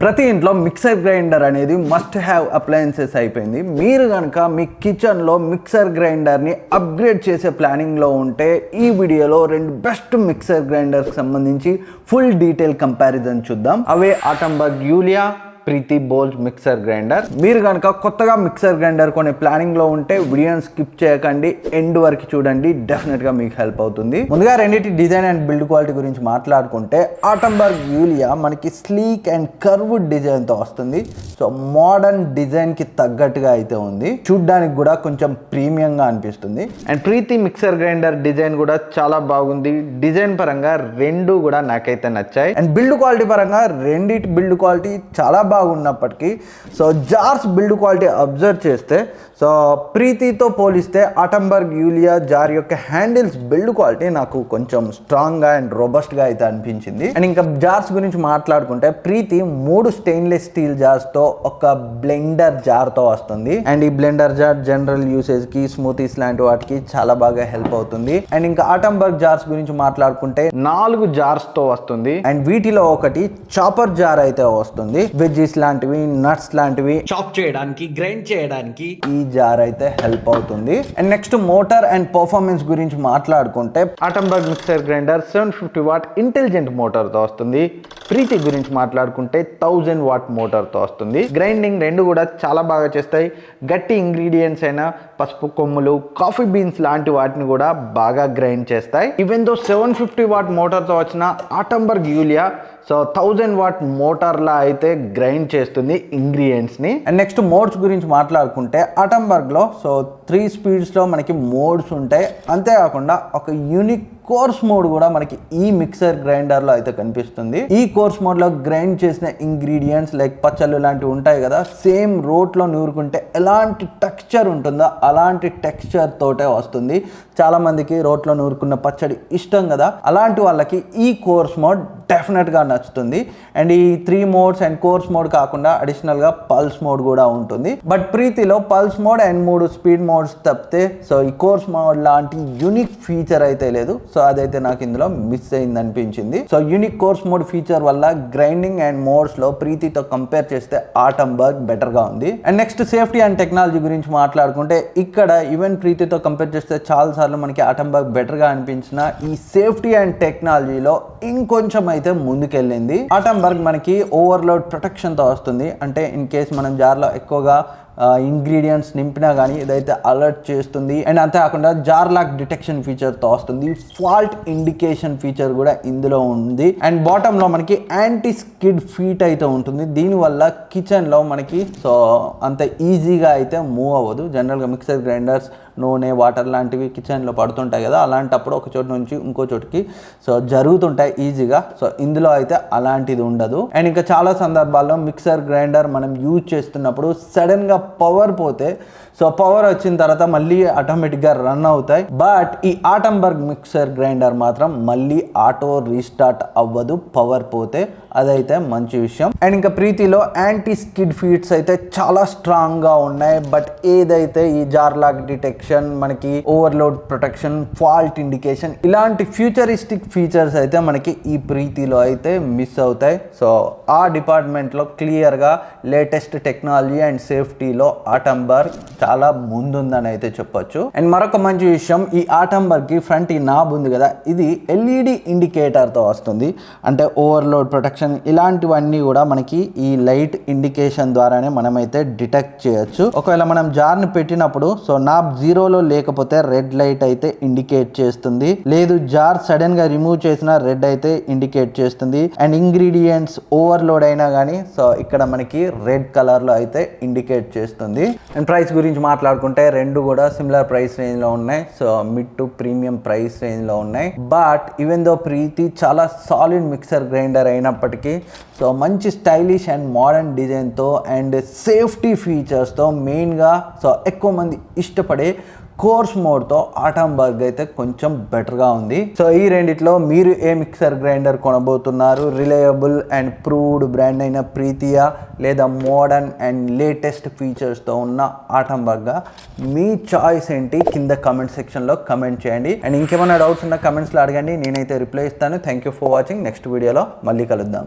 ప్రతి ఇంట్లో mixer grinder అనేది మస్ట్ హ్యావ్ అప్లయన్సెస్ అయిపోయింది. మీరు కనుక మీ కిచెన్లో మిక్సర్ గ్రైండర్ని అప్గ్రేడ్ చేసే ప్లానింగ్లో ఉంటే ఈ వీడియోలో 2 బెస్ట్ మిక్సర్ గ్రైండర్కి సంబంధించి ఫుల్ డీటెయిల్ కంపారిజన్ చూద్దాం. అవే ఆటంబర్గ్ యూలియా, ప్రీతి బోల్ట్ మిక్సర్ గ్రైండర్. మీరు కనుక కొత్తగా మిక్సర్ గ్రైండర్ కొనే ప్లానింగ్లో ఉంటే వీడియోని స్కిప్ చేయకండి, ఎండ్ వరకు చూడండి, డెఫినెట్గా మీకు హెల్ప్ అవుతుంది. ముందుగా రెండింటి డిజైన్ అండ్ బిల్డ్ క్వాలిటీ గురించి మాట్లాడుకుంటే ఆటంబర్గ్ యూలియా మనకి స్లీక్ అండ్ కర్వ్డ్ డిజైన్తో వస్తుంది. సో మోడర్న్ డిజైన్కి తగ్గట్టుగా అయితే ఉంది, చూడ్డానికి కూడా కొంచెం ప్రీమియంగా అనిపిస్తుంది. And Preethi mixer grinder design కూడా చాలా బాగుంది. డిజైన్ పరంగా రెండు కూడా నాకైతే నచ్చాయి. అండ్ బిల్డ్ క్వాలిటీ పరంగా రెండిటి బిల్డ్ క్వాలిటీ చాలా బాగున్నప్పటికీ so jars build quality observe చేస్తే సో ప్రీతితో పోలిస్తే ఆటంబర్గ్ యూలియా జార్ యొక్క హ్యాండిల్స్ బిల్డ్ క్వాలిటీ నాకు కొంచెం స్ట్రాంగ్గా అండ్ రోబస్ట్గా అయితే అనిపించింది. అండ్ ఇంకా జార్స్ గురించి మాట్లాడుకుంటే ప్రీతి 3 స్టెయిన్లెస్ స్టీల్ జార్స్తో ఒక బ్లెండర్ జార్తో వస్తుంది. అండ్ ఈ బ్లెండర్ జార్ జనరల్ యూసేజ్కి, స్మూతీస్ లాంటి వాటికి చాలా బాగా హెల్ప్ అవుతుంది. అండ్ ఇంకా ఆటంబర్గ్ జార్స్ గురించి మాట్లాడుకుంటే 4 జార్స్తో వస్తుంది. అండ్ వీటిలో ఒకటి చాపర్ జార్ అయితే వస్తుంది. వెజ్జీస్ లాంటివి, నట్స్ లాంటివి చాప్ చేయడానికి, గ్రైండ్ చేయడానికి ఈ జార్ అయితే హెల్ప్ అవుతుంది. And next motor and performance గురించి మాట్లాడుకుంటే Atomberg mixer grinder 750 what intelligent మోటార్తో వస్తుంది. ప్రీతి గురించి మాట్లాడుకుంటే 1000 వాట్ మోటార్తో వస్తుంది. గ్రైండింగ్ రెండు కూడా చాలా బాగా చేస్తాయి. గట్టి ఇంగ్రీడియంట్స్ అయినా పసుపు కొమ్ములు, కాఫీ బీన్స్ లాంటి వాటిని కూడా బాగా గ్రైండ్ చేస్తాయి. ఈవెన్ దో 750 వాట్ మోటార్తో వచ్చిన ఆటంబర్గ్ యూలియా సో 1000 వాట్ మోటార్లా అయితే గ్రైండ్ చేస్తుంది ఇంగ్రీడియంట్స్ని. అండ్ నెక్స్ట్ మోడ్స్ గురించి మాట్లాడుకుంటే ఆటంబర్గ్లో సో 3 స్పీడ్స్లో మనకి మోడ్స్ ఉంటాయి. అంతేకాకుండా ఒక యూనిక్ కోర్స్ మోడ్ కూడా మనకి ఈ మిక్సర్ గ్రైండర్లో అయితే కనిపిస్తుంది. ఈ కోర్స్ మోడ్లో గ్రైండ్ చేసిన ఇంగ్రీడియంట్స్ లైక్ పచ్చళ్ళు లాంటివి ఉంటాయి కదా, సేమ్ రోట్లో నూరుకుంటే ఎలాంటి టెక్స్చర్ ఉంటుందో అలాంటి టెక్స్చర్ తోటే వస్తుంది. చాలా మందికి రోట్లో నూరుకున్న పచ్చడి ఇష్టం కదా, అలాంటి వాళ్ళకి ఈ కోర్స్ మోడ్ డెఫినెట్గా నచ్చుతుంది. అండ్ ఈ 3 మోడ్స్ అండ్ కోర్స్ మోడ్ కాకుండా అడిషనల్గా పల్స్ మోడ్ కూడా ఉంటుంది. బట్ ప్రీతిలో pulse mode and 3 speed modes తప్పితే సో ఈ కోర్స్ మోడ్ లాంటి యూనిక్ ఫీచర్ అయితే లేదు. సో అదైతే నాకు ఇందులో మిస్ అయింది అనిపించింది. So unique coarse mode feature వల్ల గ్రైండింగ్ అండ్ మోడ్స్ లో ప్రీతితో కంపేర్ చేస్తే ఆటంబర్గ్ బెటర్ గా ఉంది. And next safety and technology గురించి మాట్లాడుకుంటే ఇక్కడ ఈవెన్ ప్రీతితో కంపేర్ చేస్తే చాలా సార్లు మనకి ఆటంబర్గ్ బెటర్ గా అనిపించిన ఈ సేఫ్టీ అండ్ టెక్నాలజీలో ఇంకొంచెం అయితే ముందుకెళ్ళింది. ఆటంబర్గ్ మనకి ఓవర్లోడ్ ప్రొటెక్షన్ తో వస్తుంది. అంటే ఇన్ కేస్ మనం జార్లో ఎక్కువగా ఇంగ్రీడియంట్స్ నింపినా కానీ ఇదైతే అలర్ట్ చేస్తుంది. అండ్ అంతేకాకుండా జార్ లాక్ డిటెక్షన్ ఫీచర్తో వస్తుంది. ఫాల్ట్ ఇండికేషన్ ఫీచర్ కూడా ఇందులో ఉంది. అండ్ బాటంలో మనకి యాంటీ స్కిడ్ ఫీట్ అయితే ఉంటుంది. దీనివల్ల కిచెన్లో మనకి సో అంత ఈజీగా అయితే మూవ్ అవ్వదు. జనరల్గా మిక్సర్ గ్రైండర్స్ నూనె, వాటర్ లాంటివి కిచెన్లో పడుతుంటాయి కదా, అలాంటప్పుడు ఒక చోటు నుంచి ఇంకో చోటుకి సో జరుగుతుంటాయి ఈజీగా. సో ఇందులో అయితే అలాంటిది ఉండదు. అండ్ ఇంకా చాలా సందర్భాల్లో మిక్సర్ గ్రైండర్ మనం యూజ్ చేస్తున్నప్పుడు సడన్గా పవర్ పోతే సో పవర్ వచ్చిన తర్వాత మళ్ళీ ఆటోమేటిక్గా రన్ అవుతాయి. బట్ ఈ ఆటంబర్గ్ మిక్సర్ గ్రైండర్ మాత్రం మళ్ళీ ఆటో రీస్టార్ట్ అవ్వదు పవర్ పోతే. అదైతే మంచి విషయం. అండ్ ఇంకా ప్రీతిలో యాంటీ స్కిడ్ ఫీట్స్ అయితే చాలా స్ట్రాంగ్గా ఉన్నాయి. బట్ ఏదైతే ఈ జార్ లాక్ డిటెక్షన్, మనకి ఓవర్లోడ్ ప్రొటెక్షన్, ఫాల్ట్ ఇండికేషన్ ఇలాంటి ఫ్యూచరిస్టిక్ ఫీచర్స్ అయితే మనకి ఈ ప్రీతిలో అయితే మిస్ అవుతాయి. సో ఆ డిపార్ట్మెంట్లో క్లియర్గా లేటెస్ట్ టెక్నాలజీ అండ్ సేఫ్టీలో ఆటంబర్గ్ చాలా ముందుందని అయితే చెప్పొచ్చు. అండ్ మరొక మంచి విషయం, ఈ ఆటంబర్గ్ కి ఫ్రంట్ ఈ నాబ్ ఉంది కదా, ఇది LED ఇండికేటర్తో వస్తుంది. అంటే ఓవర్లోడ్ ప్రొటెక్షన్ ఇలాంటివన్నీ కూడా మనకి ఈ లైట్ ఇండికేషన్ ద్వారానే మనమైతే డిటెక్ట్ చేయొచ్చు. ఒకవేళ మనం జార్ని పెట్టినప్పుడు సో నాబ్ 0లో లేకపోతే రెడ్ లైట్ అయితే ఇండికేట్ చేస్తుంది. లేదు జార్ సడన్ గా రిమూవ్ చేసిన రెడ్ అయితే ఇండికేట్ చేస్తుంది. అండ్ ఇంగ్రీడియంట్స్ ఓవర్లోడ్ అయినా కానీ సో ఇక్కడ మనకి రెడ్ కలర్లో అయితే ఇండికేట్ చేస్తుంది. అండ్ ప్రైస్ గురించి మాట్లాడుకుంటే రెండు కూడా సిమిలర్ ప్రైస్ రేంజ్ లో ఉన్నాయి. So mid to premium price range లో ఉన్నాయి. బట్ ఈవెన్ దో ప్రీతి చాలా సాలిడ్ మిక్సర్ గ్రైండర్ అయినప్పటికీ సో మంచి స్టైలిష్ అండ్ మోడర్న్ డిజైన్తో అండ్ సేఫ్టీ ఫీచర్స్తో మెయిన్గా సో ఎక్కువ మంది ఇష్టపడే కోర్స్ మోడ్తో ఆటంబర్గ్ అయితే కొంచెం బెటర్గా ఉంది. సో ఈ రెండిట్లో మీరు ఏ మిక్సర్ గ్రైండర్ కొనబోతున్నారు? రిలయబుల్ అండ్ ప్రూవ్డ్ బ్రాండ్ అయిన ప్రీతియా, లేదా మోడర్న్ అండ్ లేటెస్ట్ ఫీచర్స్తో ఉన్న ఆటంబర్గా? మీ చాయిస్ ఏంటి కింద కమెంట్ సెక్షన్లో కమెంట్ చేయండి. అండ్ ఇంకేమైనా డౌట్స్ ఉన్న కమెంట్స్లో అడగండి, నేనైతే రిప్లై ఇస్తాను. Thank you for watching. Next వీడియోలో మళ్ళీ కలుద్దాం.